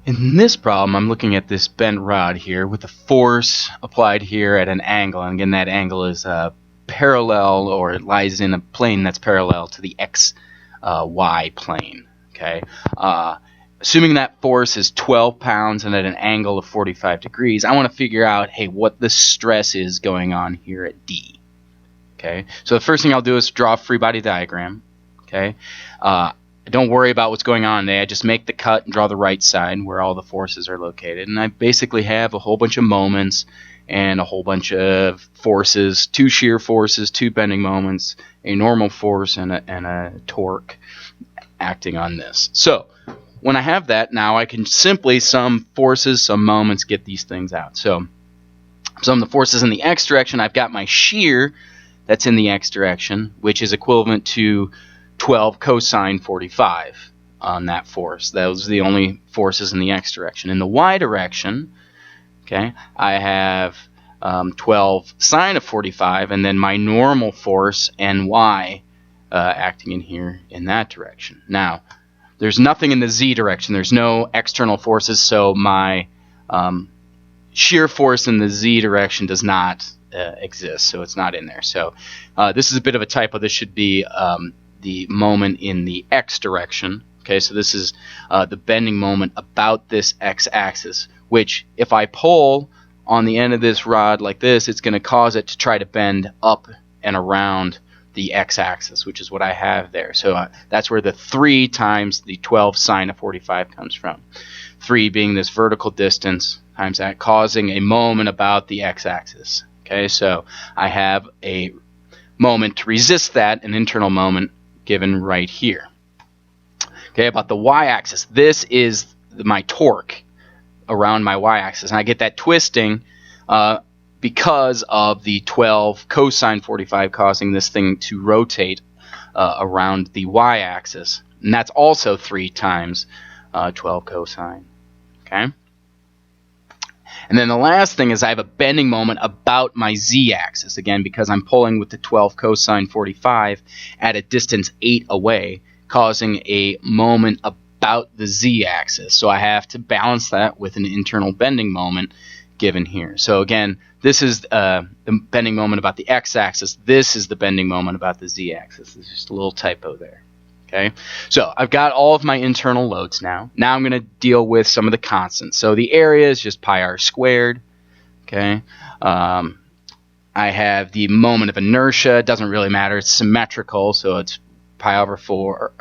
In this problem, I'm looking at this bent rod here with the force applied here at an angle. And again, that angle is parallel, or it lies in a plane that's parallel to the XY plane. Okay. Assuming that force is 12 pounds and at an angle of 45 degrees, I want to figure out, hey, what the stress is going on here at D. Okay. So the first thing I'll do is draw a free body diagram. Okay. Don't worry about what's going on there. I just make the cut and draw the right side where all the forces are located. And I basically have a whole bunch of moments and a whole bunch of forces, 2 shear forces, 2 bending moments, a normal force, and a torque acting on this. So when I have that, now I can simply sum forces, sum moments, get these things out. So sum the forces in the x direction. I've got my shear that's in the x direction, which is equivalent to 12 cosine 45 on that force. Those are the only forces in the x direction. In the y direction, okay, I have 12 sine of 45, and then my normal force ny acting in here in that direction. Now, there's nothing in the z direction. There's no external forces, so my shear force in the z direction does not exist, so it's not in there. So this is a bit of a typo. This should be the moment in the x direction. Okay, so this is the bending moment about this x-axis, which if I pull on the end of this rod like this, it's going to cause it to try to bend up and around the x-axis, which is what I have there. So that's where the 3 times the 12 sine of 45 comes from. 3 being this vertical distance times that, causing a moment about the x-axis. Okay, so I have a moment to resist that, an internal moment, given right here. Okay, about the y-axis, this is my torque around my y-axis, and I get that twisting because of the 12 cosine 45 causing this thing to rotate around the y-axis, and that's also 3 times 12 cosine. Okay, and then the last thing is I have a bending moment about my z-axis, again, because I'm pulling with the 12 cosine 45 at a distance 8 away, causing a moment about the z-axis. So I have to balance that with an internal bending moment given here. So again, this is the bending moment about the x-axis. This is the bending moment about the z-axis. There's just a little typo there. Okay, so I've got all of my internal loads now. Now I'm going to deal with some of the constants. So the area is just pi r squared. Okay, I have the moment of inertia. It doesn't really matter. It's symmetrical, so it's pi over 4,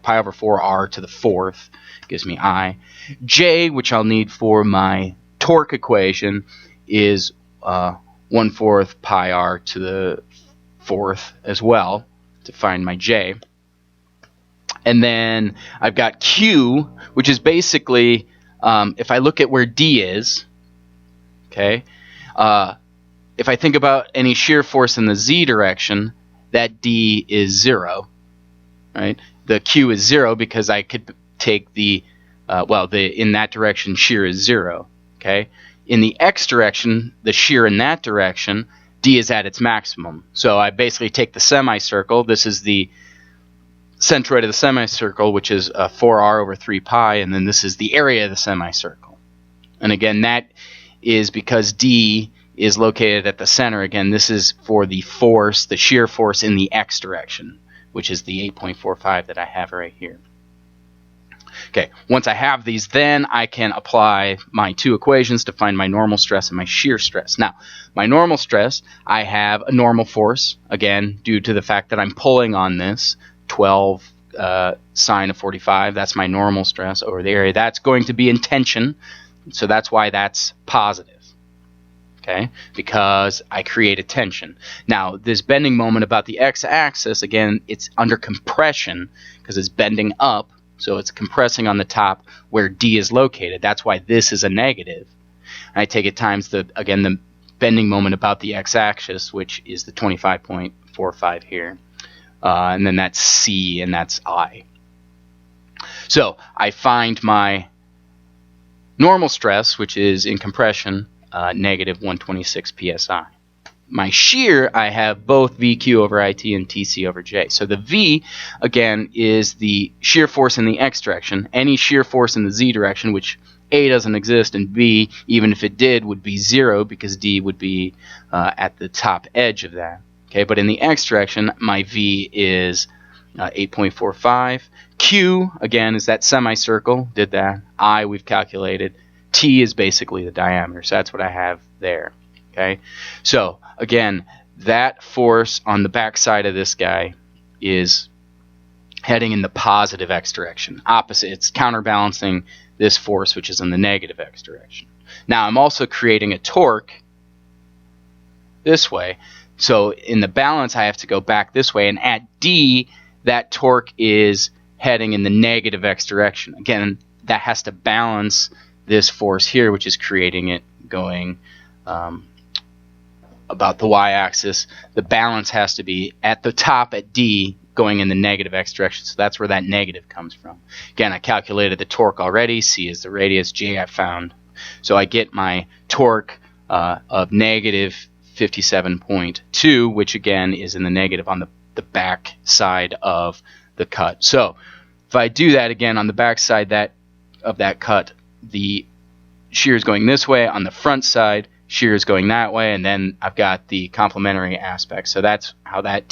pi over 4r to the 4th gives me I. J, which I'll need for my torque equation, is 1/4 pi r to the 4th as well to find my J. And then I've got Q, which is basically, if I look at where D is, okay, if I think about any shear force in the Z direction, that D is 0, right? The Q is 0 because I could take the, in that direction, shear is 0, okay? In the X direction, the shear in that direction, D is at its maximum. So I basically take the semicircle. This is the centroid of the semicircle, which is 4r over 3 pi, and then this is the area of the semicircle. And again, that is because D is located at the center. Again, this is for the force, the shear force in the x direction, which is the 8.45 that I have right here. Okay, once I have these, then I can apply my 2 equations to find my normal stress and my shear stress. Now, my normal stress, I have a normal force, again, due to the fact that I'm pulling on this, 12 sine of 45, that's my normal stress over the area. That's going to be in tension, so that's why that's positive, okay, because I create a tension. Now, this bending moment about the x-axis, again, it's under compression because it's bending up, so it's compressing on the top where D is located. That's why this is a negative. And I take it times, the bending moment about the x-axis, which is the 25.45 here. And then that's C, and that's I. So I find my normal stress, which is in compression, negative 126 psi. my shear, I have both VQ over IT and TC over J. So the V, again, is the shear force in the X direction. Any shear force in the Z direction, which A doesn't exist, and B, even if it did, would be 0 because D would be at the top edge of that. Okay, but in the X direction, my V is 8.45. Q, again, is that semicircle. Did that. I, we've calculated. T is basically the diameter. So that's what I have there. Okay, so again, that force on the back side of this guy is heading in the positive X direction. Opposite. It's counterbalancing this force, which is in the negative X direction. Now, I'm also creating a torque this way. So in the balance, I have to go back this way. And at D, that torque is heading in the negative X direction. Again, that has to balance this force here, which is creating it going about the y-axis. The balance has to be at the top at D, going in the negative X direction. So that's where that negative comes from. Again, I calculated the torque already. C is the radius. J I found. So I get my torque of negative 57.2, which again is in the negative on the back side of the cut. So if I do that again on the back side of that cut, the shear is going this way. On the front side, shear is going that way, and then I've got the complementary aspect. So that's how that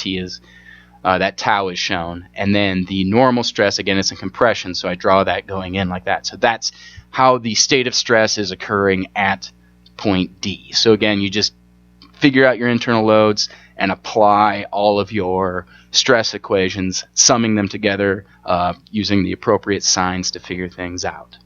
that tau is shown. And then the normal stress, again, it's a compression, so I draw that going in like that. So that's how the state of stress is occurring at point D. So again, you just figure out your internal loads and apply all of your stress equations, summing them together using the appropriate signs to figure things out.